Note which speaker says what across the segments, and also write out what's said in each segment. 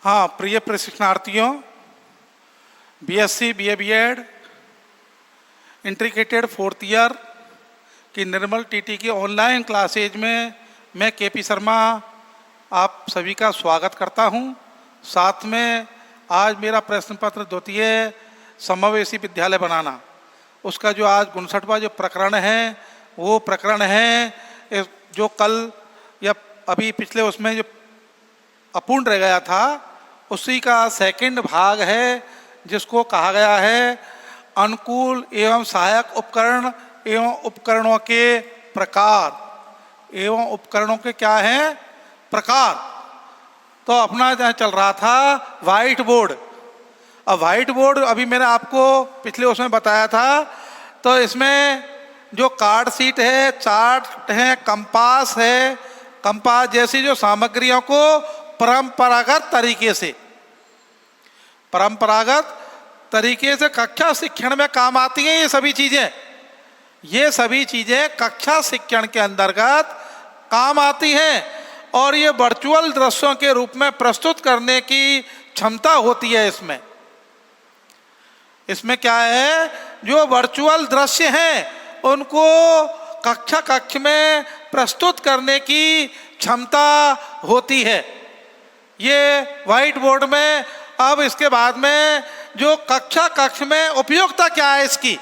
Speaker 1: हाँ, प्रिय प्रशिक्षणार्थियों, BSc, BA, BEd, integrated 4th year की निर्मल टीटी की ऑनलाइन क्लासेज में मैं केपी शर्मा आप सभी का स्वागत करता हूं। साथ में आज मेरा प्रश्न पत्र द्वितीय समावेशी विद्यालय बनाना, उसका जो आज 59वां जो प्रकरण है वो प्रकरण है जो कल या अभी पिछले उसमें जो अपूर्ण रह गया था उसी का सेकंड भाग है, जिसको कहा गया है अनुकूल एवं सहायक उपकरण एवं उपकरणों के प्रकार एवं उपकरणों के क्या हैं प्रकार। तो अपना जहाँ चल रहा था वाइट बोर्ड। अब वाइट बोर्ड अभी मैंने आपको पिछले उसमें बताया था, तो इसमें जो कार्ड शीट है, चार्ट है, कंपास है, कंपास जैसी जो सामग्रियों को परंपरागत तरीके से कक्षा शिक्षण में काम आती हैं। ये सभी चीजें कक्षा शिक्षण के अंतर्गत काम आती हैं और ये वर्चुअल दृश्यों के रूप में प्रस्तुत करने की क्षमता होती है। इसमें क्या है, जो वर्चुअल दृश्य हैं उनको कक्ष में प्रस्तुत करने की क्षमता होती है। ये वाइट बोर्ड में। अब इसके बाद में जो कक्ष में उपयोगिता क्या है इसकी,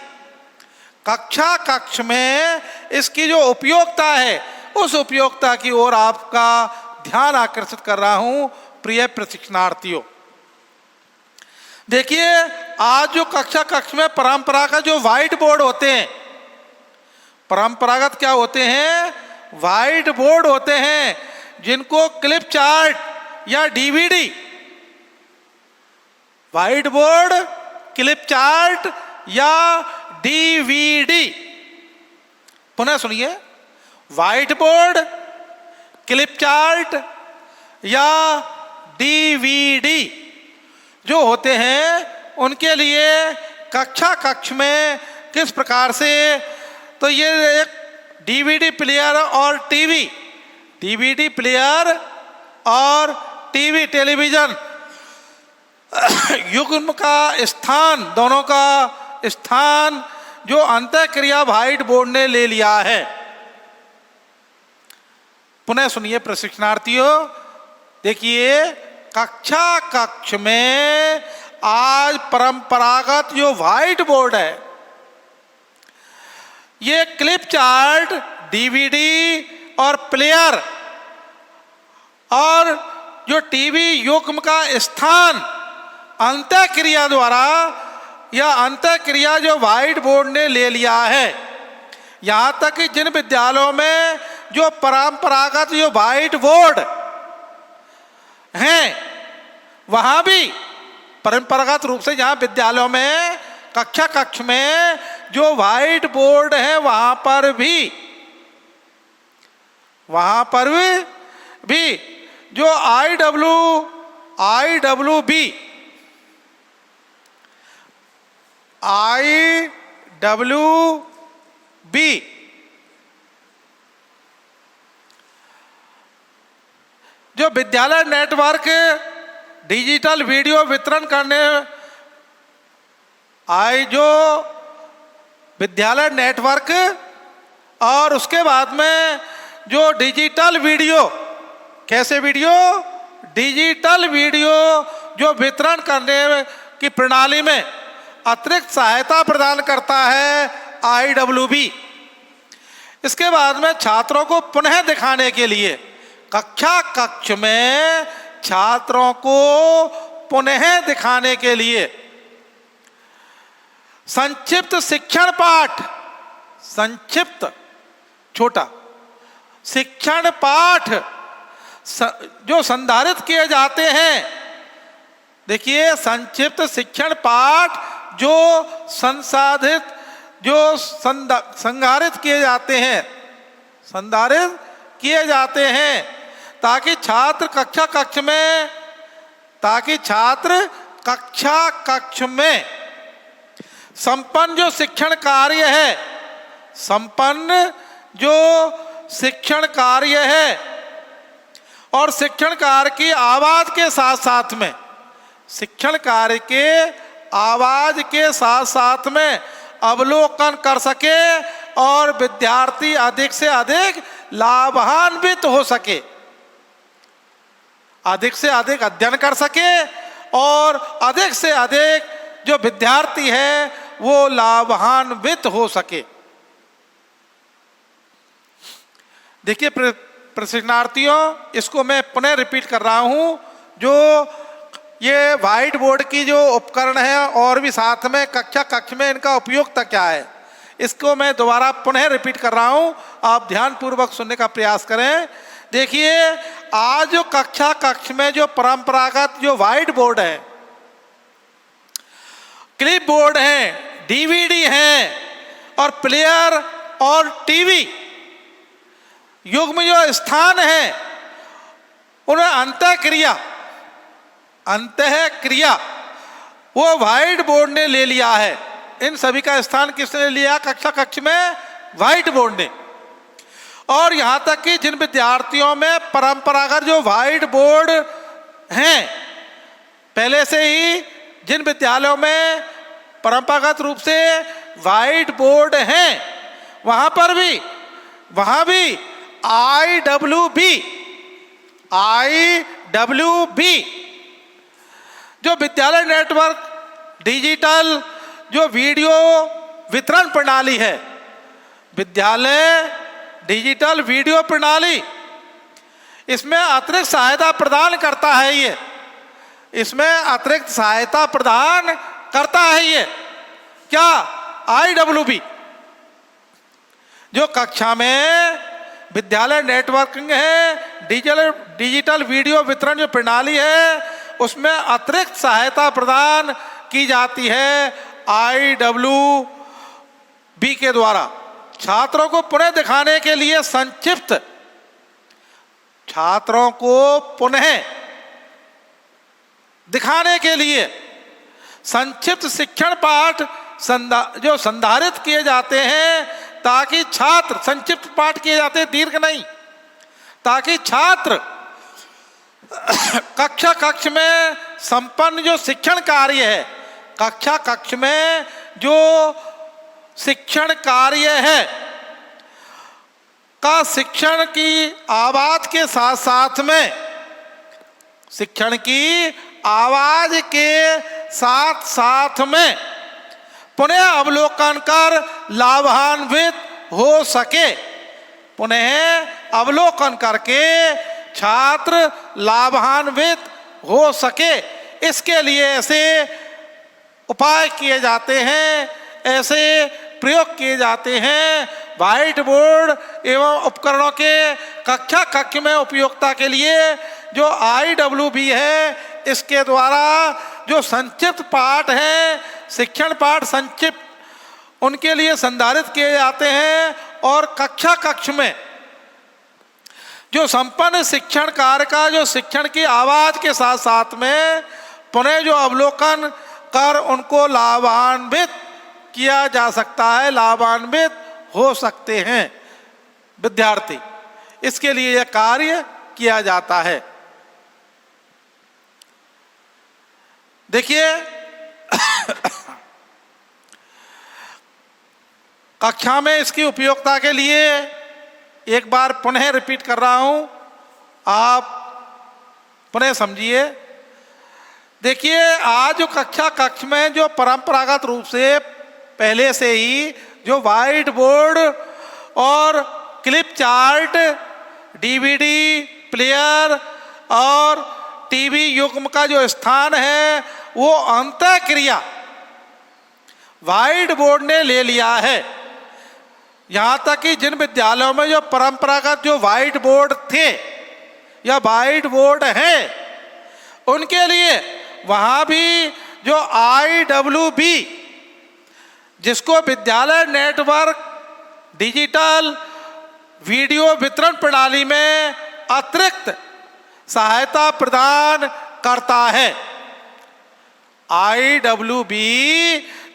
Speaker 1: कक्ष में इसकी जो उपयोगिता है उस उपयोगिता की ओर आपका ध्यान आकर्षित कर रहा हूं प्रिय प्रशिक्षणार्थियों। देखिए, आज जो कक्ष में परंपरागत जो वाइट बोर्ड होते हैं, परंपरागत क्या होते हैं, वाइट बोर्ड होते हैं, जिनको क्लिप चार्ट या DVD, white board, clip chart या डीवीडी। पुनः सुनिए, वाइट बोर्ड, क्लिप चार्ट या डीवीडी जो होते हैं उनके लिए कक्ष में किस प्रकार से, तो ये एक डीवीडी प्लेयर और टीवी, डीवीडी प्लेयर और टीवी टेलीविजन युग्म का स्थान, दोनों का स्थान जो अंतःक्रिया वाइट बोर्ड ने ले लिया है। पुनः सुनिए प्रशिक्षणार्थियों, देखिए कक्ष में आज परंपरागत जो वाइट बोर्ड है, ये क्लिप चार्ट, डीवीडी और प्लेयर और जो टीवी युग्म का स्थान अंतःक्रिया द्वारा या अंतःक्रिया जो वाइट बोर्ड ने ले लिया है। यहां तक कि जिन विद्यालयों में जो परंपरागत जो वाइट बोर्ड हैं, वहां भी परंपरागत रूप से जहां विद्यालयों में कक्ष में जो वाइट बोर्ड है वहां पर भी जो IWB जो विद्यालय नेटवर्क डिजिटल वीडियो वितरण करने जो विद्यालय नेटवर्क और उसके बाद में जो डिजिटल वीडियो, कैसे वीडियो, डिजिटल वीडियो जो वितरण करने की प्रणाली में अतिरिक्त सहायता प्रदान करता है IWB। इसके बाद में छात्रों को पुनः दिखाने के लिए कक्ष में छात्रों को पुनः दिखाने के लिए संक्षिप्त शिक्षण पाठ, संक्षिप्त छोटा शिक्षण पाठ जो संधारित किए जाते हैं। देखिए, संक्षिप्त शिक्षण पाठ जो संसाधित जो संधारित किए जाते हैं ताकि छात्र कक्ष में संपन्न जो शिक्षण कार्य है और शिक्षण कार्य की आवाज के साथ साथ में, शिक्षण कार्य के आवाज के साथ साथ में अवलोकन कर सके और विद्यार्थी अधिक से अधिक लाभान्वित हो सके, अधिक से अधिक अध्ययन कर सके और अधिक से अधिक जो विद्यार्थी है वो लाभान्वित हो सके। देखिए प्रशिक्षणार्थियों, इसको मैं पुनः रिपीट कर रहा हूं, जो ये व्हाइट बोर्ड की जो उपकरण है और भी साथ में कक्ष में इनका उपयोगिता क्या है, इसको मैं दोबारा पुनः रिपीट कर रहा हूं, आप ध्यानपूर्वक सुनने का प्रयास करें। देखिए, आज जो कक्ष में जो परंपरागत जो व्हाइट बोर्ड है, क्लिप बोर्ड है, डीवीडी है और प्लेयर और टीवी युग में जो स्थान है, उन्हें अंतःक्रिया वो व्हाइट बोर्ड ने ले लिया है। इन सभी का स्थान किसने लिया? कक्ष में व्हाइट बोर्ड ने। और यहां तक कि जिन विद्यार्थियों में परंपरागत जो व्हाइट बोर्ड हैं, पहले से ही जिन विद्यालयों में परंपरागत रूप से व्हाइट बोर्ड हैं, वहां भी IWB जो विद्यालय नेटवर्क डिजिटल जो वीडियो वितरण प्रणाली है, विद्यालय डिजिटल वीडियो प्रणाली, इसमें अतिरिक्त सहायता प्रदान करता है। इसमें अतिरिक्त सहायता प्रदान करता है ये क्या? IWB जो कक्षा में विद्यालय नेटवर्किंग है, डिजिटल वीडियो वितरण जो प्रणाली है, उसमें अतिरिक्त सहायता प्रदान की जाती है IWB के द्वारा। छात्रों को पुनः दिखाने के लिए संक्षिप्त शिक्षण पाठ जो संधारित किए जाते हैं, ताकि छात्र संक्षिप्त पाठ किए जाते हैं, दीर्घ नहीं, ताकि छात्र कक्ष में संपन्न जो शिक्षण कार्य है, कक्ष में जो शिक्षण कार्य है का शिक्षण की आवाज के साथ साथ में, शिक्षण की आवाज के साथ साथ में पुनः अवलोकन कर लाभान्वित हो सके, पुनः अवलोकन करके छात्र लाभान्वित हो सके, इसके लिए ऐसे उपाय किए जाते हैं, ऐसे प्रयोग किए जाते हैं। व्हाइट बोर्ड एवं उपकरणों के कक्ष में उपयोगिता के लिए जो IWB है, इसके द्वारा जो संक्षिप्त पाठ है, शिक्षण पाठ संक्षिप्त, उनके लिए संधारित किए जाते हैं। और कक्ष में जो संपन्न शिक्षण कार्य का जो शिक्षण की आवाज के साथ साथ में पुनः जो अवलोकन कर उनको लाभान्वित किया जा सकता है, लाभान्वित हो सकते हैं विद्यार्थी, इसके लिए यह कार्य किया जाता है। देखिए कक्षा में इसकी उपयोगिता के लिए एक बार पुनः रिपीट कर रहा हूं, आप पुनः समझिए। देखिए, आज जो कक्ष में जो परंपरागत रूप से पहले से ही जो व्हाइट बोर्ड और क्लिप चार्ट, डीवीडी प्लेयर और टीवी युग्म का जो स्थान है, वो अंतःक्रिया व्हाइट बोर्ड ने ले लिया है। यहाँ तक कि जिन विद्यालयों में जो परंपरागत जो व्हाइट बोर्ड थे या व्हाइट बोर्ड है, उनके लिए वहाँ भी जो IWB, जिसको विद्यालय नेटवर्क डिजिटल वीडियो वितरण प्रणाली में अतिरिक्त सहायता प्रदान करता है। IWB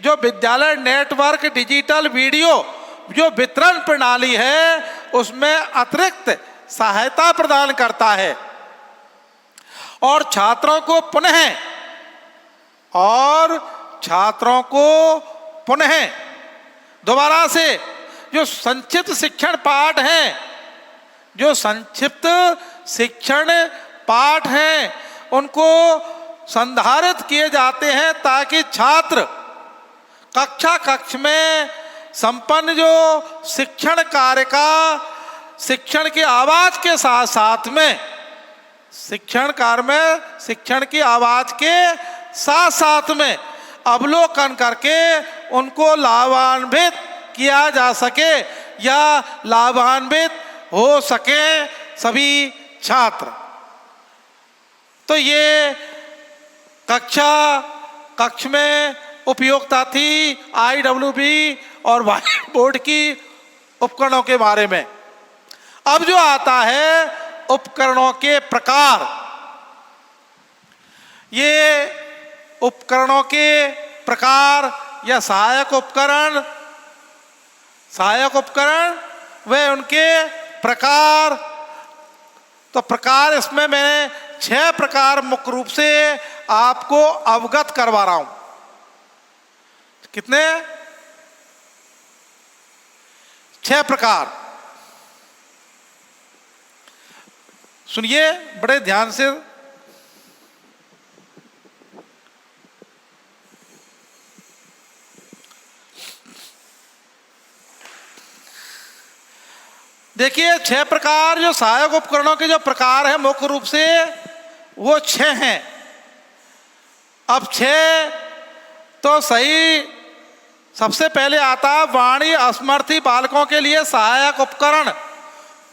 Speaker 1: जो विद्यालय नेटवर्क डिजिटल वीडियो जो वितरण प्रणाली है, उसमें अतिरिक्त सहायता प्रदान करता है। और छात्रों को पुनः दोबारा से जो संक्षिप्त शिक्षण पाठ हैं उनको संधारित किए जाते हैं, ताकि छात्र कक्ष में संपन्न जो शिक्षण कार्य का शिक्षण की आवाज के साथ साथ में शिक्षण में अवलोकन करके उनको लाभान्वित किया जा सके या लाभान्वित हो सके सभी छात्र। तो ये कक्ष में उपयोगिता थी IWB और व्हाइट बोर्ड की उपकरणों के बारे में। अब जो आता है उपकरणों के प्रकार, ये उपकरणों के प्रकार या सहायक उपकरण वे उनके प्रकार। तो प्रकार इसमें मैं 6 प्रकार मुख्य रूप से आपको अवगत करवा रहा हूं। कितने? 6 प्रकार। सुनिए बड़े ध्यान से। देखिए 6 प्रकार जो सहायक उपकरणों के जो प्रकार हैं मुख्य रूप से वो 6 हैं। अब 6 तो सही, सबसे पहले आता वाणी असमर्थी बालकों के लिए सहायक उपकरण।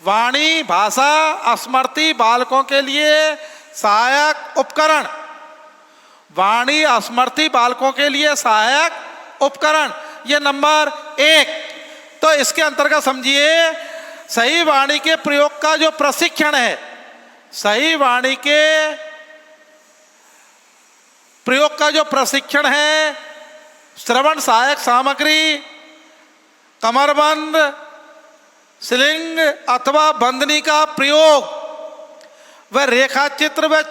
Speaker 1: वाणी भाषा असमर्थी बालकों के लिए सहायक उपकरण। वाणी असमर्थी बालकों के लिए सहायक उपकरण, ये नंबर 1। तो इसके अंतर्गत समझिए सही वाणी के प्रयोग का जो प्रशिक्षण है, सही वाणी के प्रयोग का जो प्रशिक्षण है, श्रवण सहायक सामग्री, कमरबंद, स्लिंग अथवा बंदनी का प्रयोग, व रेखा चित्र व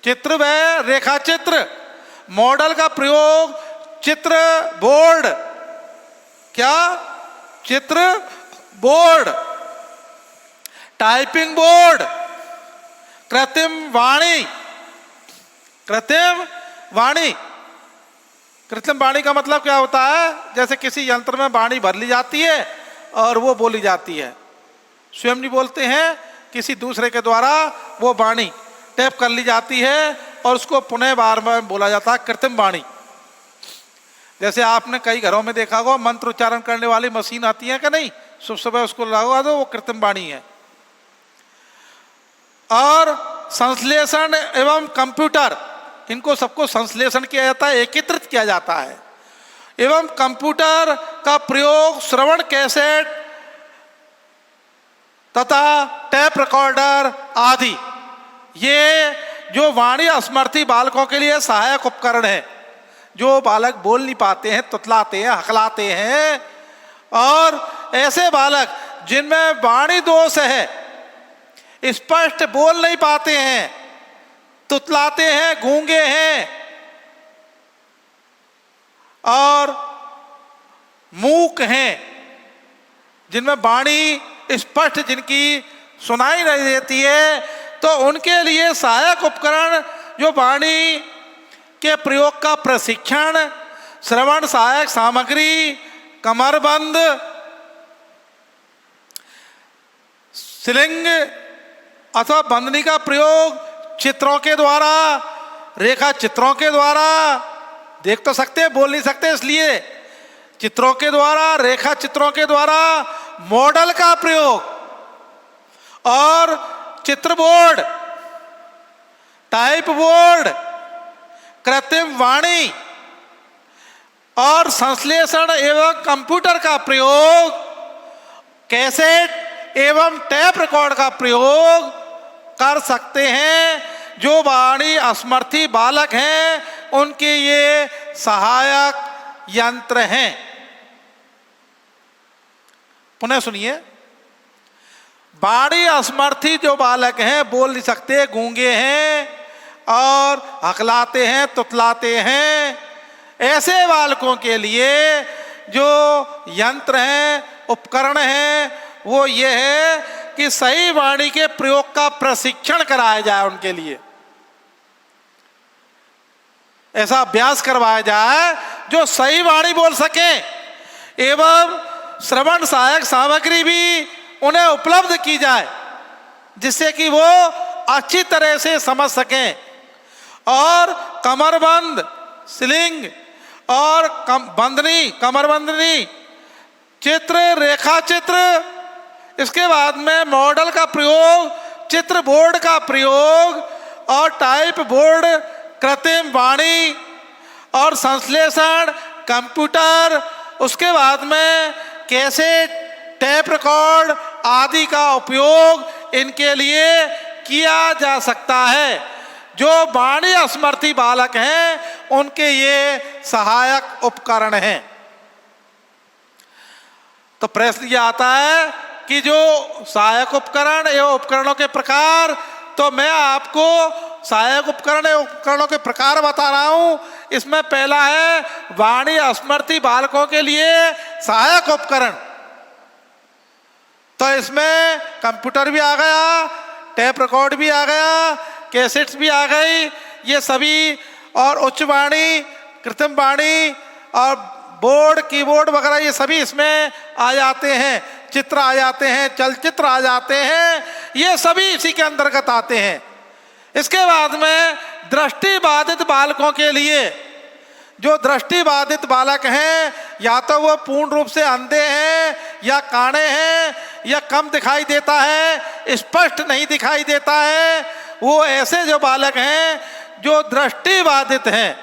Speaker 1: चित्र व रेखा चित्र, मॉडल का प्रयोग, चित्र बोर्ड, क्या चित्र बोर्ड, टाइपिंग बोर्ड, कृत्रिम वाणी का मतलब क्या होता है? जैसे किसी यंत्र में वाणी भर ली जाती है और वो बोली जाती है, स्वयं नहीं बोलते हैं, किसी दूसरे के द्वारा वो वाणी टैप कर ली जाती है और उसको पुनः बार में बोला जाता है, कृत्रिम वाणी। जैसे आपने कई घरों में देखा होगा मंत्र उच्चारण करने वाली मशीन आती है कि नहीं, सुबह उसको लगा दो, वो कृत्रिम वाणी है। और संश्लेषण एवं कंप्यूटर, इनको सबको संश्लेषण किया जाता है, एकीकृत किया जाता है। एवं कंप्यूटर का प्रयोग श्रवण कैसेट तथा टेप रिकॉर्डर आदि, ये जो वाणी असमर्थी बालकों के लिए सहायक उपकरण है। जो बालक बोल नहीं पाते हैं, तुतलाते हैं, हकलाते हैं, और ऐसे बालक जिनमें वाणी दोष है, स्पष्ट बोल नहीं पाते हैं, तुतलाते हैं, गूंगे हैं और मूक हैं, जिनमें वाणी स्पष्ट जिनकी सुनाई नहीं देती है, तो उनके लिए सहायक उपकरण जो वाणी के प्रयोग का प्रशिक्षण, श्रवण सहायक सामग्री, कमरबंद, स्लिंग अथवा बंदनी का प्रयोग चित्रों के द्वारा, रेखा चित्रों के द्वारा, देख तो सकते हैं, बोल नहीं सकते, इसलिए चित्रों के द्वारा, रेखा चित्रों के द्वारा, मॉडल का प्रयोग और चित्र बोर्ड, टाइप बोर्ड, कृत्रिम वाणी और संश्लेषण एवं कंप्यूटर का प्रयोग, कैसेट एवं टेप रिकॉर्ड का प्रयोग कर सकते हैं। जो वाणी असमर्थी बालक हैं उनके ये सहायक यंत्र हैं। पुनः सुनिए, वाणी असमर्थी जो बालक हैं, बोल नहीं सकते, गूंगे हैं और हकलाते हैं, तुतलाते हैं, ऐसे बालकों के लिए जो यंत्र हैं, उपकरण हैं, वो ये है कि सही वाणी के प्रयोग का प्रशिक्षण कराया जाए, उनके लिए ऐसा अभ्यास करवाया जाए जो सही वाणी बोल सके, एवं श्रवण सहायक सामग्री भी उन्हें उपलब्ध की जाए जिससे कि वो अच्छी तरह से समझ सकें। और कमरबंद, स्लिंग और बंधनी, कमरबंधनी, चित्र, रेखा चित्र, इसके बाद में मॉडल का प्रयोग, चित्र बोर्ड का प्रयोग और टाइप बोर्ड, कृत्रिम वाणी और संश्लेषण, कंप्यूटर, उसके बाद में कैसेट, टेप रिकॉर्ड आदि का उपयोग इनके लिए किया जा सकता है। जो वाणी असमर्थी बालक हैं उनके ये सहायक उपकरण हैं। तो प्रश्न ये आता है कि जो सहायक उपकरण एवं उपकरणों के प्रकार, तो मैं आपको सहायक उपकरण एवं उपकरणों के प्रकार बता रहा हूं। इसमें पहला है वाणी असमर्थी बालकों के लिए सहायक उपकरण। तो इसमें कंप्यूटर भी आ गया, टेप रिकॉर्ड भी आ गया, कैसेट्स भी आ गई, ये सभी, और उच्च वाणी, कृत्रिम वाणी और बोर्ड, कीबोर्ड वगैरह ये सभी इसमें आ जाते हैं, चित्र आ जाते हैं, चलचित्र आ जाते हैं, ये सभी इसी के अंतर्गत आते हैं। इसके बाद में दृष्टि बाधित बालकों के लिए, जो दृष्टि बाधित बालक हैं, या तो वो पूर्ण रूप से अंधे हैं या काणे हैं या कम दिखाई देता है, स्पष्ट नहीं दिखाई देता है, वो ऐसे जो बालक हैं जो दृष्टि बाधित हैं,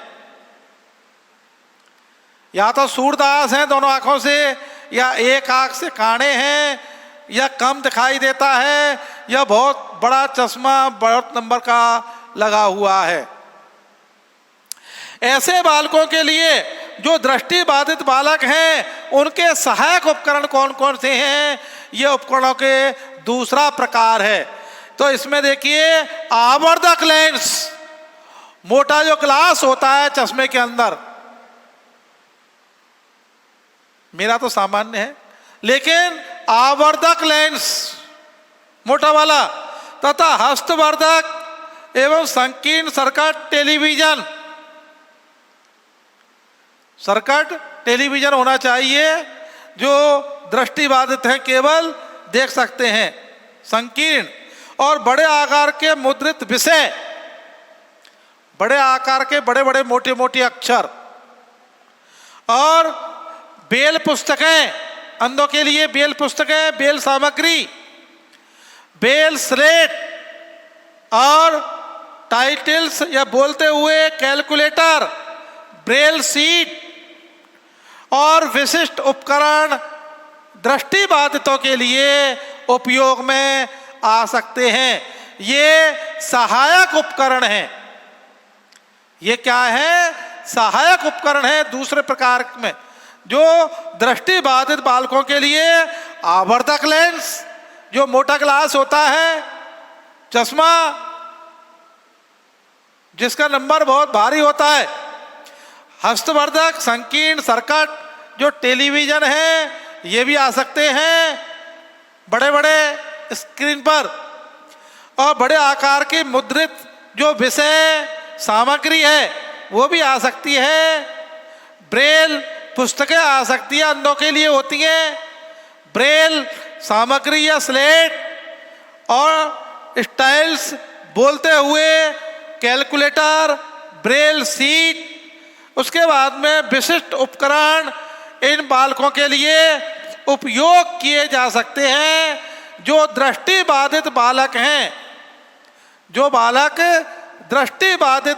Speaker 1: या तो सूरदास हैं दोनों आंखों से, या एक आंख से काणे हैं, या कम दिखाई देता है, या बहुत बड़ा चश्मा बहुत नंबर का लगा हुआ है। ऐसे बालकों के लिए जो दृष्टि बाधित बालक हैं उनके सहायक उपकरण कौन कौन से हैं, ये उपकरणों के दूसरा प्रकार है। तो इसमें देखिए आवर्धक लेंस, मोटा जो ग्लास होता है चश्मे के अंदर, मेरा तो सामान्य है, लेकिन आवर्धक लेंस मोटा वाला, तथा हस्तवर्धक एवं संकीर्ण सर्किट टेलीविजन, सर्किट टेलीविजन होना चाहिए, जो दृष्टि बाधित है केवल देख सकते हैं, संकीर्ण और बड़े आकार के मुद्रित विषय, बड़े आकार के बड़े बड़े मोटे मोटे अक्षर, और बेल पुस्तकें, अंधों के लिए बेल पुस्तकें, बेल सामग्री, बेल स्लेट और टाइटल्स या बोलते हुए कैलकुलेटर, ब्रेल सीट और विशिष्ट उपकरण दृष्टि बाधितों के लिए उपयोग में आ सकते हैं। ये सहायक उपकरण हैं। ये क्या है? सहायक उपकरण है दूसरे प्रकार में, जो दृष्टि बाधित बालकों के लिए आवर्धक लेंस, जो मोटा ग्लास होता है, चश्मा जिसका नंबर बहुत भारी होता है, हस्तवर्धक संकीर्ण सर्किट जो टेलीविजन है, ये भी आ सकते हैं बड़े बड़े स्क्रीन पर, और बड़े आकार की मुद्रित जो विषय सामग्री है वो भी आ सकती है। ब्रेल पुस्तकें आ सकती है, अंधों के लिए होती हैं, ब्रेल सामग्री या स्लेट और स्टाइल्स बोलते हुए कैलकुलेटर, ब्रेल सीट। उसके बाद में विशिष्ट उपकरण इन बालकों के लिए उपयोग किए जा सकते हैं, जो दृष्टि बाधित बालक हैं। जो बालक दृष्टि बाधित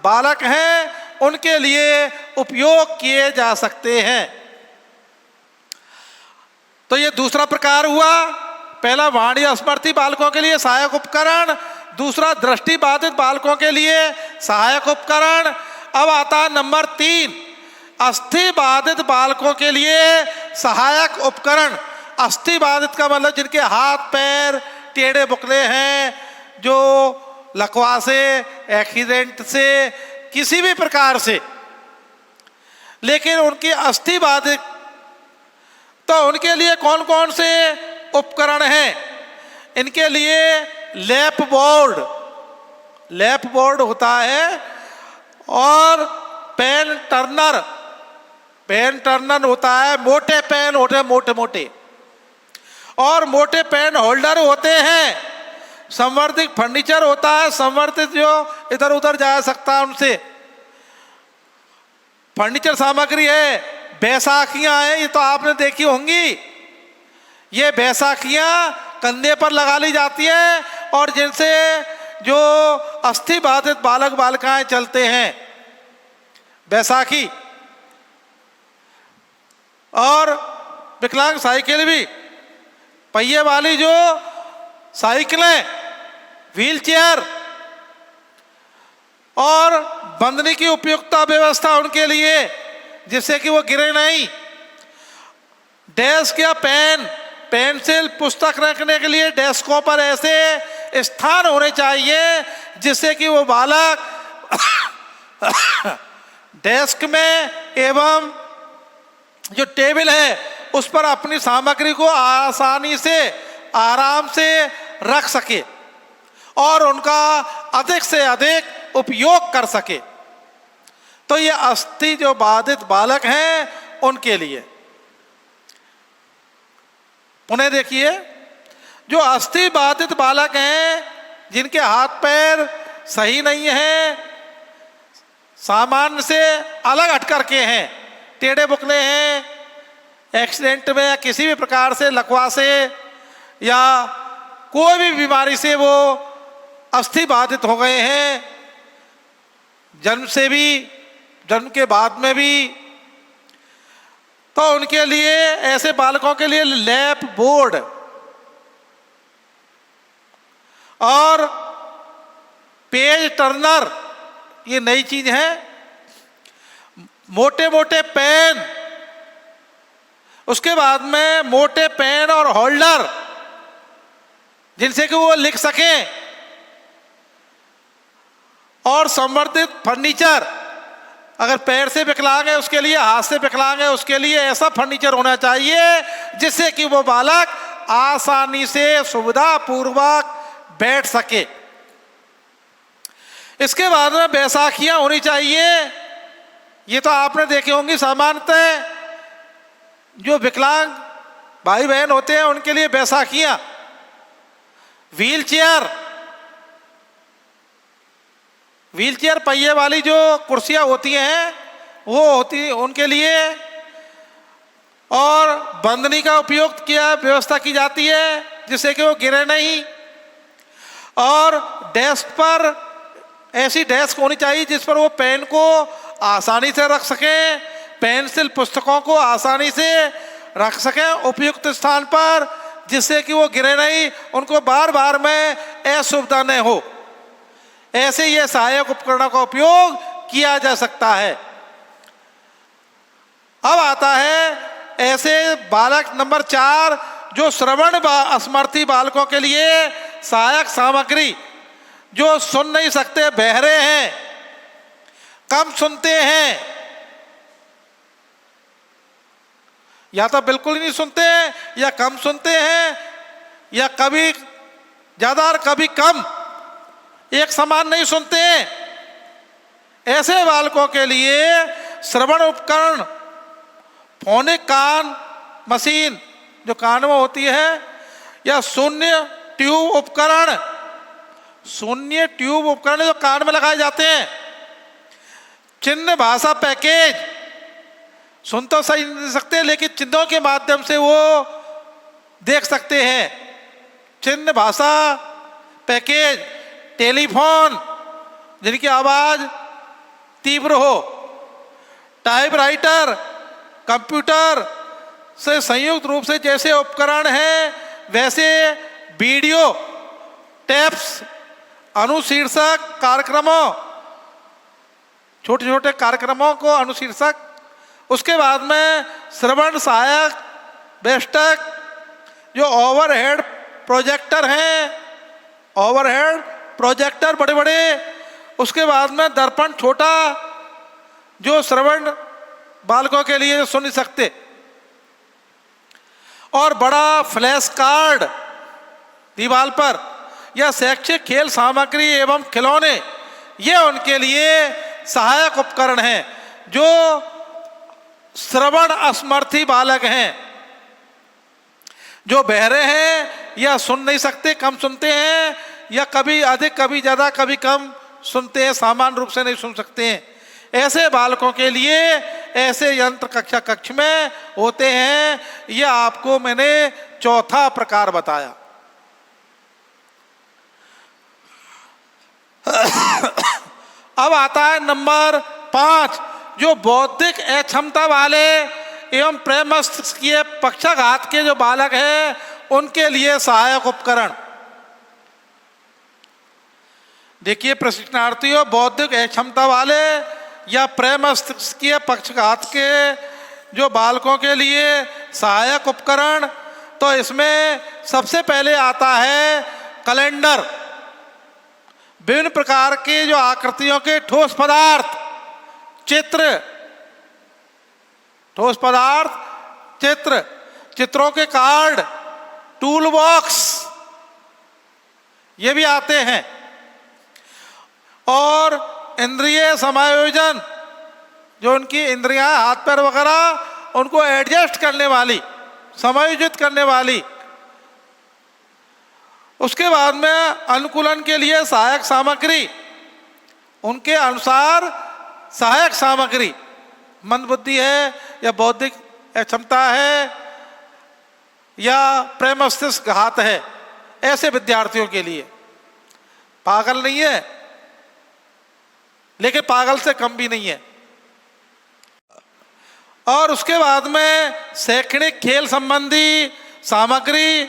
Speaker 1: बालक हैं उनके लिए उपयोग किए जा सकते हैं। तो ये दूसरा प्रकार हुआ। पहला वाणी असमर्थी बालकों के लिए सहायक उपकरण, दूसरा दृष्टि बाधित बालकों के लिए सहायक उपकरण। अब आता है नंबर 3, अस्थि बाधित बालकों के लिए सहायक उपकरण। अस्थि बाधित का मतलब जिनके हाथ पैर टेढ़े बुकले हैं, जो लकवा से, एक्सीडेंट से, किसी भी प्रकार से, लेकिन उनकी अस्थि बाधित, तो उनके लिए कौन कौन से उपकरण हैं? इनके लिए लैप बोर्ड होता है और पेन टर्नर होता है। मोटे पेन होते हैं, मोटे और मोटे पेन होल्डर होते हैं। संवर्धित फर्नीचर होता है, संवर्धित जो इधर उधर जा सकता है उनसे। फर्नीचर सामग्री है, बैसाखियां हैं, ये तो आपने देखी होंगी। ये बैसाखियां कंधे पर लगा ली जाती है और जिनसे जो अस्थि बाधित बालक बालिकाएं चलते हैं, बैसाखी। और विकलांग साइकिल भी, पहिए वाली जो साइकिलें, व्हील चेयर, और बंधने की उपयुक्ता व्यवस्था उनके लिए, जिससे कि वो गिरे नहीं। डेस्क या पेंसिल, पुस्तक रखने के लिए डेस्कों पर ऐसे स्थान होने चाहिए जिससे कि वो बालक डेस्क में एवं जो टेबल है उस पर अपनी सामग्री को आसानी से, आराम से रख सके और उनका अधिक से अधिक उपयोग कर सके। तो ये अस्थि जो बाधित बालक हैं उनके लिए। पुनः देखिए, जो अस्थि बाधित बालक हैं, जिनके हाथ पैर सही नहीं है, सामान्य से अलग हट करके हैं, टेढ़े बुकले हैं, एक्सीडेंट में या किसी भी प्रकार से, लकवा से या कोई भी बीमारी से वो अस्थि बाधित हो गए हैं, जन्म से भी, जन्म के बाद में भी, तो उनके लिए, ऐसे बालकों के लिए लैप बोर्ड और पेज टर्नर, ये नई चीज है। मोटे मोटे पेन, उसके बाद में मोटे पेन और होल्डर जिनसे कि वो लिख सकें, और संवर्धित फर्नीचर, अगर पैर से विकलांग है उसके लिए, हाथ से विकलांग है उसके लिए ऐसा फर्नीचर होना चाहिए जिससे कि वो बालक आसानी से, सुविधा पूर्वक बैठ सके। इसके बाद में बैसाखियां होनी चाहिए। ये तो आपने देखे होंगी, सामान्यतः जो विकलांग भाई बहन होते हैं उनके लिए बैसाखियां। व्हील चेयर पहिए वाली जो कुर्सियां होती हैं वो होती उनके लिए, और बंधनी का उपयोग किया, व्यवस्था की जाती है जिससे कि वो गिरे नहीं। और डेस्क पर ऐसी डेस्क होनी चाहिए जिस पर वो पेन को आसानी से रख सकें, पेंसिल, पुस्तकों को आसानी से रख सकें उपयुक्त स्थान पर, जिससे कि वो गिरे नहीं, उनको बार बार में असुविधा न हो। ऐसे ये सहायक उपकरणों का उपयोग किया जा सकता है। अब आता है ऐसे बालक नंबर 4, जो श्रवण असमर्थी बालकों के लिए सहायक सामग्री, जो सुन नहीं सकते, बहरे हैं, कम सुनते हैं, या तो बिल्कुल ही नहीं सुनते हैं, या कम सुनते हैं, या कभी ज्यादा और कभी कम, एक समान नहीं सुनते। ऐसे बालकों के लिए श्रवण उपकरण, फोनिक कान मशीन जो कान में होती है, या शून्य ट्यूब उपकरण जो कान में लगाए जाते हैं, चिन्ह भाषा पैकेज, सुन तो सही नहीं सकते लेकिन चिन्हों के माध्यम से वो देख सकते हैं, चिन्ह भाषा पैकेज, टेलीफोन जिनकी आवाज तीव्र हो, टाइपराइटर, कंप्यूटर से संयुक्त रूप से जैसे उपकरण हैं वैसे वीडियो टेप्स, अनुशीर्षक कार्यक्रमों, छोटे छोटे कार्यक्रमों को अनुशीर्षक, उसके बाद में श्रवण सहायक बेष्टक, जो ओवरहेड प्रोजेक्टर हैं, ओवरहेड प्रोजेक्टर बड़े बड़े, उसके बाद में दर्पण छोटा, जो श्रवण बालकों के लिए सुन नहीं सकते, और बड़ा फ्लैश कार्ड दीवार पर, या शैक्षिक खेल सामग्री एवं खिलौने, ये उनके लिए सहायक उपकरण हैं जो श्रवण असमर्थी बालक हैं, जो बहरे हैं या सुन नहीं सकते, कम सुनते हैं, या कभी अधिक कभी ज़्यादा कभी कम सुनते हैं, सामान्य रूप से नहीं सुन सकते हैं। ऐसे बालकों के लिए ऐसे यंत्र कक्ष में होते हैं। यह आपको मैंने चौथा प्रकार बताया। अब आता है नंबर 5, जो बौद्धिक अक्षमता वाले एवं प्रेम मस्तिष्कीय पक्षाघात के जो बालक हैं उनके लिए सहायक उपकरण। देखिए प्रशिक्षणार्थियों, बौद्धिक अक्षमता वाले या प्रेम मस्तिष्कीय पक्षाघात के जो बालकों के लिए सहायक उपकरण, तो इसमें सबसे पहले आता है कैलेंडर, विभिन्न प्रकार के जो आकृतियों के ठोस पदार्थ, चित्र, ठोस पदार्थ, चित्र, चित्रों के कार्ड, टूल बॉक्स, ये भी आते हैं। और इंद्रिय समायोजन, जो उनकी इंद्रियां, हाथ पैर वगैरह, उनको एडजस्ट करने वाली, समायोजित करने वाली। उसके बाद में अनुकूलन के लिए सहायक सामग्री, उनके अनुसार सहायक सामग्री, मंदबुद्धि है या बौद्धिक क्षमता है या प्रेम मस्तिष्क घात है, ऐसे विद्यार्थियों के लिए। पागल नहीं है लेकिन पागल से कम भी नहीं है। और उसके बाद में शैक्षणिक खेल संबंधी सामग्री,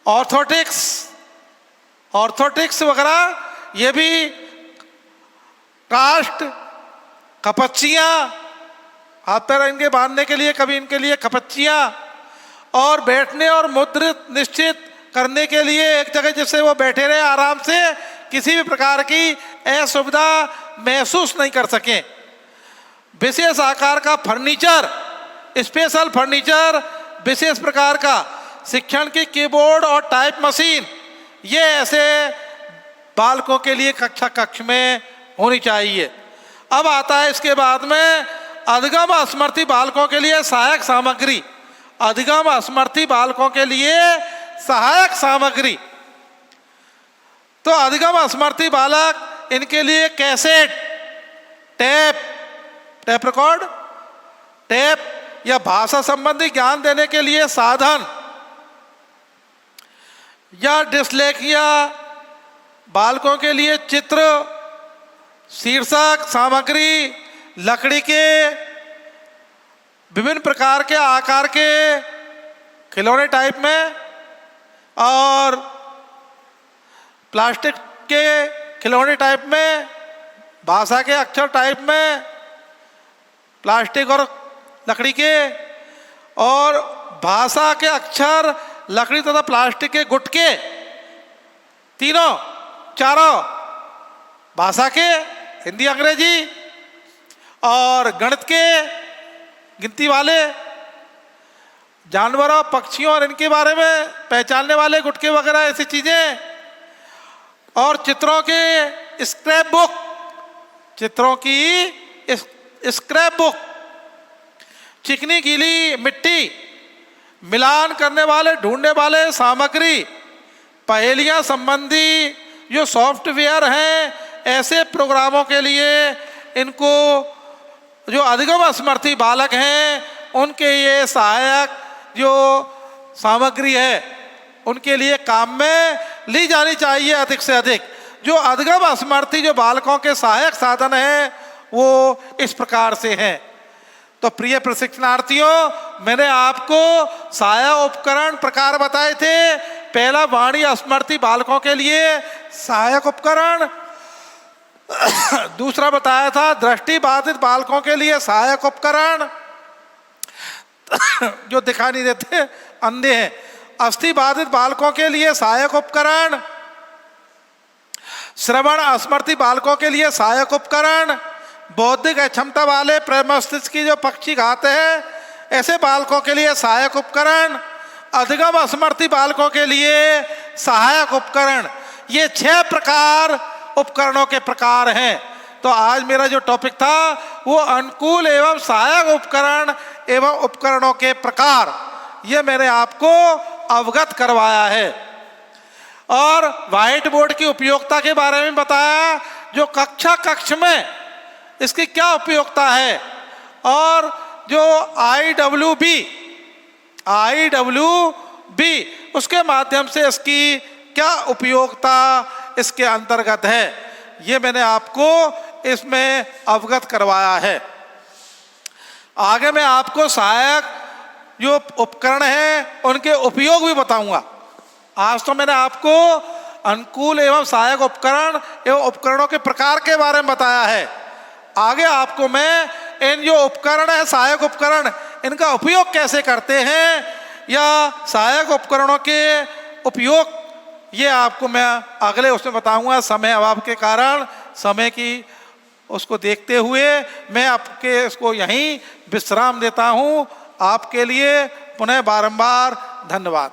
Speaker 1: ऑर्थोटिक्स वगैरह, ये भी, कास्ट, कपच्चियाँ, हाथ पैर इनके बांधने के लिए, कभी इनके लिए कपच्चियाँ, और बैठने और मुद्रित निश्चित करने के लिए एक जगह जिससे वो बैठे रहे आराम से, किसी भी प्रकार की असुविधा महसूस नहीं कर सकें। विशेष आकार का फर्नीचर, स्पेशल फर्नीचर, विशेष प्रकार का शिक्षण की कीबोर्ड और टाइप मशीन, ये ऐसे बालकों के लिए कक्ष में होनी चाहिए। अब आता है इसके बाद में अधिगम असमर्थी बालकों के लिए सहायक सामग्री। अधिगम असमर्थी बालकों के लिए सहायक सामग्री, तो अधिगम असमर्थी बालक, इनके लिए कैसेट, टेप रिकॉर्ड, टेप या भाषा संबंधी ज्ञान देने के लिए साधन, या डिस्लेक्सिया बालकों के लिए चित्र, शीर्षक सामग्री, लकड़ी के विभिन्न प्रकार के आकार के खिलौने टाइप में, और प्लास्टिक के खिलौने टाइप में, भाषा के अक्षर टाइप में, प्लास्टिक और लकड़ी के, और भाषा के अक्षर, लकड़ी तथा प्लास्टिक के गुटके, तीनों चारों, भाषा के हिंदी अंग्रेजी, और गणित के गिनती वाले, जानवरों पक्षियों और इनके बारे में पहचानने वाले गुटके वगैरह, ऐसी चीज़ें, और चित्रों के स्क्रैप बुक, चित्रों की स्क्रैप बुक, चिकनी गीली मिट्टी, मिलान करने वाले ढूंढने वाले सामग्री, पहेलियां संबंधी जो सॉफ्टवेयर हैं, ऐसे प्रोग्रामों के लिए इनको जो अधिगम असमर्थी बालक हैं उनके ये सहायक जो सामग्री है उनके लिए काम में ली जानी चाहिए अधिक से अधिक। जो अधिगम असमर्थी जो बालकों के सहायक साधन हैं वो इस प्रकार से हैं। तो प्रिय प्रशिक्षणार्थियों, मैंने आपको सहायक उपकरण प्रकार बताए थे। पहला वाणी असमर्थी बालकों के लिए सहायक उपकरण, दूसरा बताया था दृष्टि बाधित बालकों के लिए सहायक उपकरण जो दिखाई नहीं देते, अंधे हैं, अस्थि बाधित बालकों के लिए सहायक उपकरण, श्रवण असमर्थी बालकों के लिए सहायक उपकरण, बौद्धिक अक्षमता वाले प्रमस्तिष्क की जो पक्षीघात है ऐसे बालकों के लिए सहायक उपकरण, अधिगम असमर्थी बालकों के लिए सहायक उपकरण, ये 6 प्रकार उपकरणों के प्रकार हैं। तो आज मेरा जो टॉपिक था वो अनुकूल एवं सहायक उपकरण एवं उपकरणों के प्रकार, ये मैंने आपको अवगत करवाया है। और व्हाइट बोर्ड की उपयोगिता के बारे में बताया, जो कक्ष में इसकी क्या उपयोगिता है, और जो IWB उसके माध्यम से इसकी क्या उपयोगिता इसके अंतर्गत है, ये मैंने आपको इसमें अवगत करवाया है। आगे मैं आपको सहायक जो उपकरण हैं उनके उपयोग भी बताऊंगा। आज तो मैंने आपको अनुकूल एवं सहायक उपकरण एवं उपकरणों के प्रकार के बारे में बताया है। आगे आपको मैं इन जो उपकरण है सहायक उपकरण, इनका उपयोग कैसे करते हैं या सहायक उपकरणों के उपयोग, ये आपको मैं अगले उसमें बताऊंगा। समय अभाव के कारण समय की उसको देखते हुए मैं आपके इसको यहीं विश्राम देता हूं। आपके लिए पुनः बारंबार धन्यवाद।